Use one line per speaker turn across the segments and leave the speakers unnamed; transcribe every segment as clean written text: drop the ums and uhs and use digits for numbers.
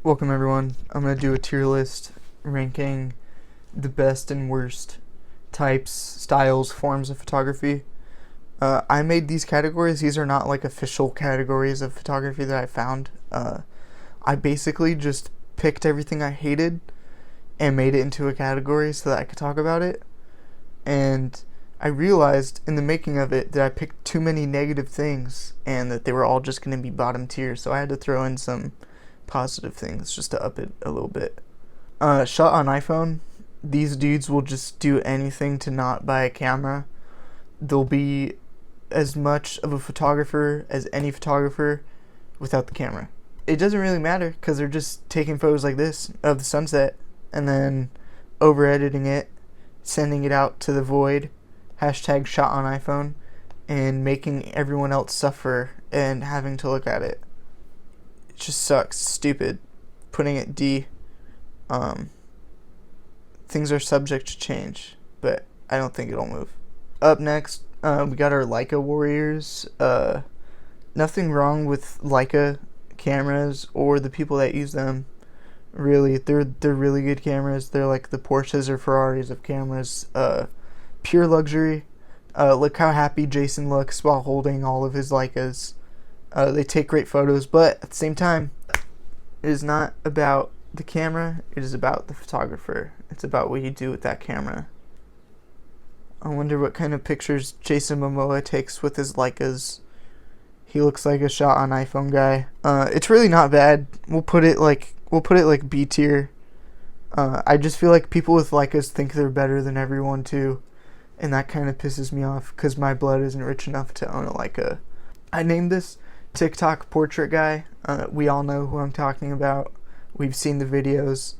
Welcome everyone. I'm going to do a tier list ranking the best and worst types, styles, forms of photography. I made these categories. These are not like official categories of photography that I found. I basically just picked everything I hated and made it into a category so that I could talk about it. And I realized in the making of it that I picked too many negative things and that they were all just going to be bottom tier. So I had to throw in some positive things just to up it a little bit. Shot on iPhone, these dudes will just do anything to not buy a camera. They'll be as much of a photographer as any photographer without the camera. It doesn't really matter because they're just taking photos like this of the sunset and then over editing it, sending it out to the void, hashtag shot on iPhone, and making everyone else suffer and having to look at it. It just sucks. Stupid. Putting it D. Things are subject to change, but I don't think it'll move. Up next, we got our Leica Warriors. Nothing wrong with Leica cameras or the people that use them. Really, they're really good cameras. They're like the Porsches or Ferraris of cameras. Pure luxury. Look how happy Jason looks while holding all of his Leicas. They take great photos, but at the same time, it is not about the camera. It is about the photographer. It's about what you do with that camera. I wonder what kind of pictures Jason Momoa takes with his Leicas. He looks like a shot on iPhone guy. It's really not bad. We'll put it like B tier. I just feel like people with Leicas think they're better than everyone too, and that kind of pisses me off because my blood isn't rich enough to own a Leica. I named this TikTok portrait guy. We all know who I'm talking about. We've seen the videos.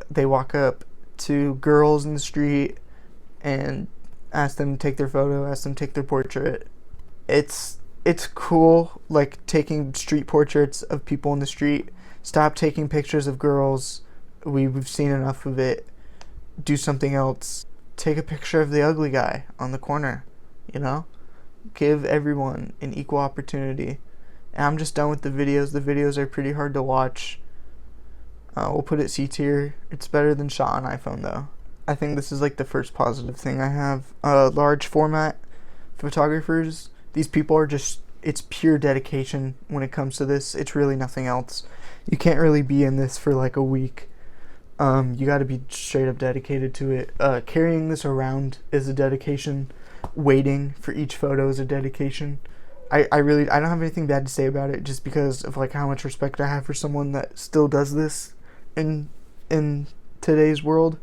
They walk up to girls in the street and ask them to take their photo, ask them to take their portrait. It's cool, like taking street portraits of people in the street. Stop taking pictures of girls. We've seen enough of it. Do something else. Take a picture of the ugly guy on the corner, you know? Give everyone an equal opportunity. And I'm just done with the videos. The videos are pretty hard to watch. We'll put it C tier. It's better than shot on iPhone though. I think this is like the first positive thing I have. Large format photographers. These people are just, it's pure dedication when it comes to this. It's really nothing else. You can't really be in this for like a week. You gotta be straight up dedicated to it. Carrying this around is a dedication. Waiting for each photo is a dedication. I don't have anything bad to say about it just because of like how much respect I have for someone that still does this in today's world.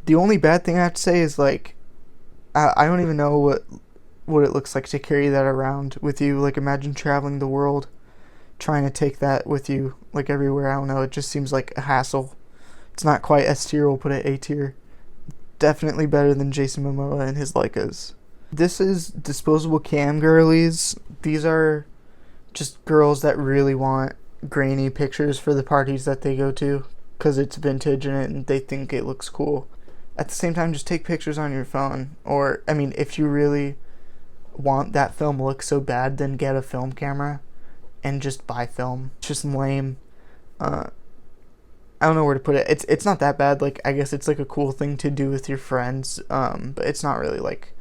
The only bad thing I have to say is like I don't even know what it looks like to carry that around with you. Like imagine traveling the world trying to take that with you like everywhere. I don't know, it just seems like a hassle. It's not quite S tier. We'll put it A tier. Definitely better than Jason Momoa and his Leicas. This is Disposable Cam girlies. These are just girls that really want grainy pictures for the parties that they go to because it's vintage and they think it looks cool. At the same time, just take pictures on your phone. Or, I mean, if you really want that film look so bad, then get a film camera and just buy film. It's just lame. I don't know where to put it. It's not that bad. Like, I guess it's like a cool thing to do with your friends. But it's not really like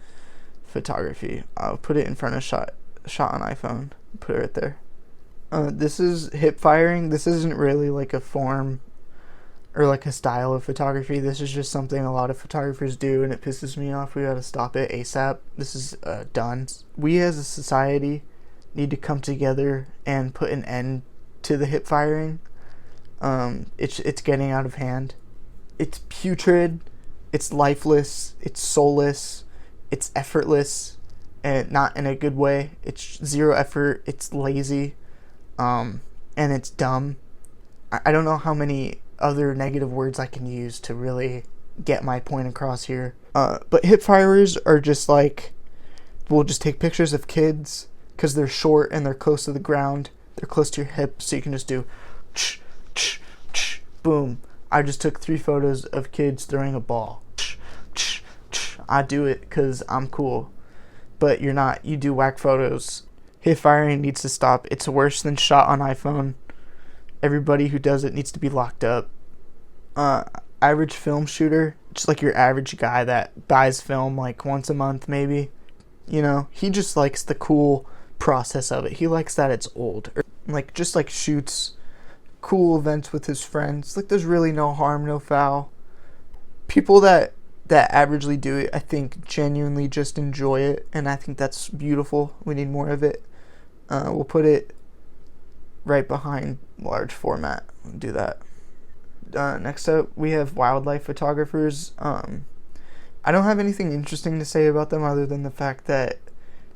photography. I'll put it in front of shot on iPhone. Put it right there. This is hip firing. This isn't really like a form or like a style of photography. This is just something a lot of photographers do and it pisses me off. We gotta stop it ASAP. This is done. We as a society need to come together and put an end to the hip firing. It's getting out of hand. It's putrid. It's lifeless. It's soulless. It's effortless, and not in a good way. It's zero effort. It's lazy, and it's dumb. I don't know how many other negative words I can use to really get my point across here. But hip firers are just like, we'll just take pictures of kids because they're short and they're close to the ground. They're close to your hip, so you can just do ch, ch, ch, boom. I just took 3 photos of kids throwing a ball. Ch, ch, ch. I do it because I'm cool. But you're not. You do whack photos. Hip firing needs to stop. It's worse than shot on iPhone. Everybody who does it needs to be locked up. Uh, Average film shooter, just like your average guy that buys film like once a month maybe. You know, he just likes the cool process of it. He likes that it's old. Or, like, just like shoots cool events with his friends. Like, there's really no harm, no foul. People that averagely do it, I think, genuinely just enjoy it, and I think that's beautiful. We need more of it. We'll put it right behind large format. We'll do that. Next up, we have wildlife photographers. I don't have anything interesting to say about them other than the fact that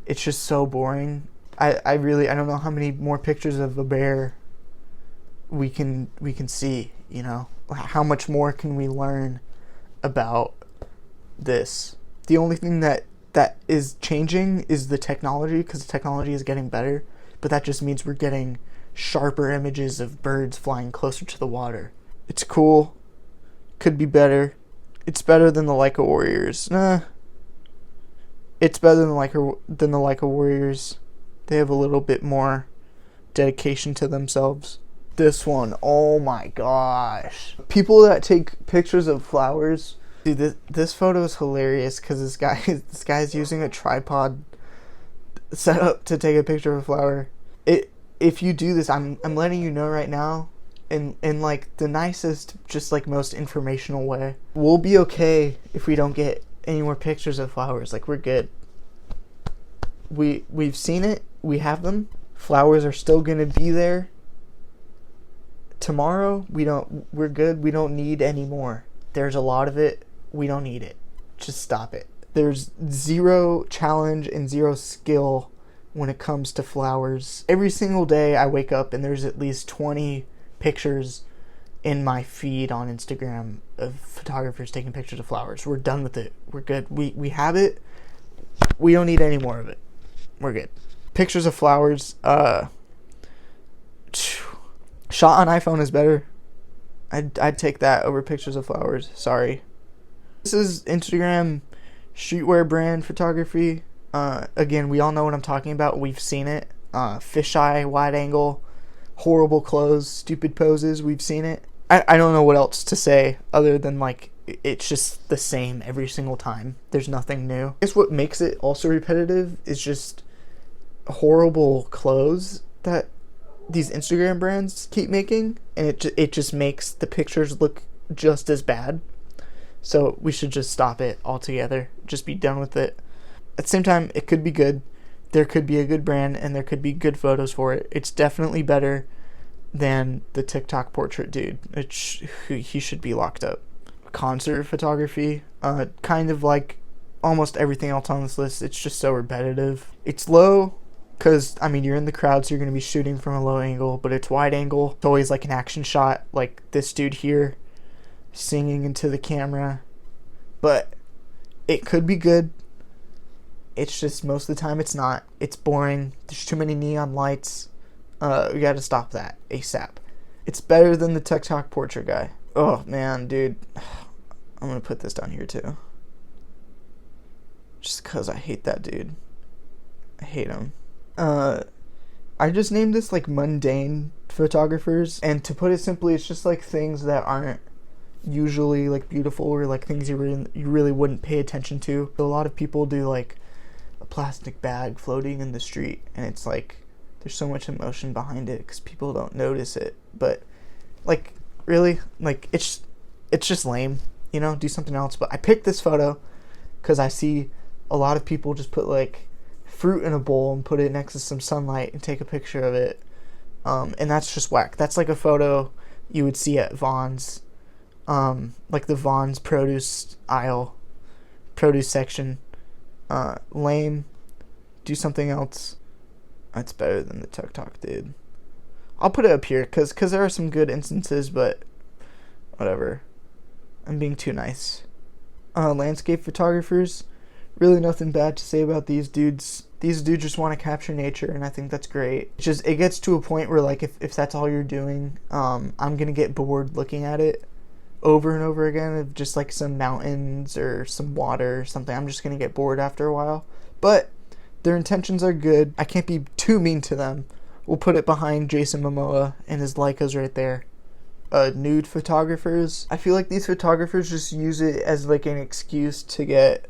it's just so boring. I don't know how many more pictures of a bear we can see, you know? How much more can we learn about this? The only thing that is changing is the technology, because the technology is getting better, but that just means we're getting sharper images of birds flying closer to the water. It's cool. Could be better. It's better than the Leica Warriors. It's better than the Leica Warriors. They have a little bit more dedication to themselves. This one, oh my gosh. People that take pictures of flowers. Dude, this photo is hilarious because this guy's using a tripod set up to take a picture of a flower. If you do this, I'm letting you know right now, in like the nicest, just like most informational way. We'll be okay if we don't get any more pictures of flowers. Like, we're good. We've seen it. We have them. Flowers are still gonna be there. Tomorrow, we're good. We don't need any more. There's a lot of it. We don't need it. Just stop it. There's zero challenge and zero skill when it comes to flowers. Every single day I wake up and there's at least 20 pictures in my feed on Instagram of photographers taking pictures of flowers. We're done with it. We're good. We have it. We don't need any more of it. We're good. Pictures of flowers. Shot on iPhone is better. I'd take that over pictures of flowers. Sorry. This is Instagram streetwear brand photography. Again, we all know what I'm talking about. We've seen it. Fisheye, wide angle, horrible clothes, stupid poses. We've seen it. I don't know what else to say other than, like, it's just the same every single time. There's nothing new. I guess what makes it also repetitive is just horrible clothes that these Instagram brands keep making, and it just makes the pictures look just as bad. So we should just stop it altogether. Just be done with it. At the same time, it could be good. There could be a good brand, and there could be good photos for it. It's definitely better than the TikTok portrait dude. He should be locked up. Concert photography, kind of like almost everything else on this list. It's just so repetitive. It's low, because, I mean, you're in the crowd, so you're going to be shooting from a low angle, but it's wide angle. It's always like an action shot, like this dude here singing into the camera. But it could be good. It's just most of the time it's not. It's boring. There's too many neon lights. We got to stop that ASAP. It's better than the TikTok portrait guy. Oh, man, dude. I'm going to put this down here, too. Just because I hate that dude. I hate him. I just named this, like, mundane photographers. And to put it simply, it's just, like, things that aren't usually, like, beautiful, or, like, things you really wouldn't pay attention to. So a lot of people do, like, a plastic bag floating in the street, and it's, like, there's so much emotion behind it because people don't notice it. But, like, really, like, it's just lame, you know? Do something else. But I picked this photo because I see a lot of people just put, like, fruit in a bowl and put it next to some sunlight and take a picture of it. And that's just whack. That's like a photo you would see at Vaughn's, like the Vaughn's produce aisle, produce section. Lame. Do something else. That's better than the TikTok dude. I'll put it up here because there are some good instances, but whatever. I'm being too nice. Landscape photographers. Really nothing bad to say about these dudes. These dudes just want to capture nature, and I think that's great. It's just, it gets to a point where, like, if that's all you're doing, I'm going to get bored looking at it over and over again of just, like, some mountains or some water or something. I'm just going to get bored after a while. But their intentions are good. I can't be too mean to them. We'll put it behind Jason Momoa, and his Leicas right there. Nude photographers. I feel like these photographers just use it as like an excuse to get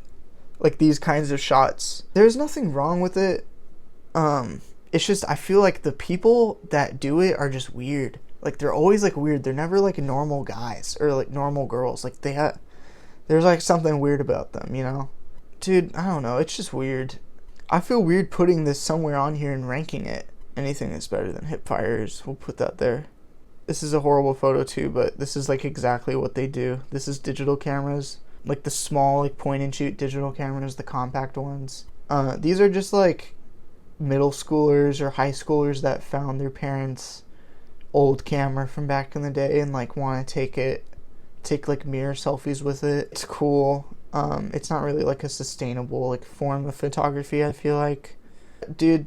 like these kinds of shots. There's nothing wrong with it. It's just I feel like the people that do it are just weird. Like they're always like weird. They're never like normal guys or like normal girls. Like there's like something weird about them, you know? Dude, I don't know. It's just weird. I feel weird putting this somewhere on here and ranking it. Anything is better than hip fires. We'll put that there. This is a horrible photo too, but this is like exactly what they do. This is digital cameras. Like the small like point and shoot digital cameras, the compact ones. These are just like middle schoolers or high schoolers that found their parents' old camera from back in the day and like want to take like mirror selfies with it. It's cool. It's not really like a sustainable like form of photography, I feel like. Dude,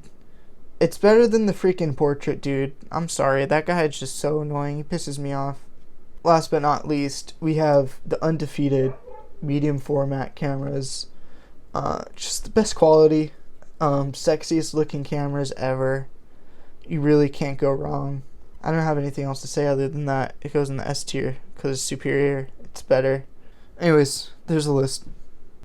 it's better than the freaking portrait, dude. I'm sorry, that guy is just so annoying. He pisses me off. Last but not least, we have the undefeated medium format cameras. Just the best quality, sexiest looking cameras ever. You really can't go wrong. I don't have anything else to say other than that. It goes in the S tier because it's superior. It's better. Anyways, there's a list.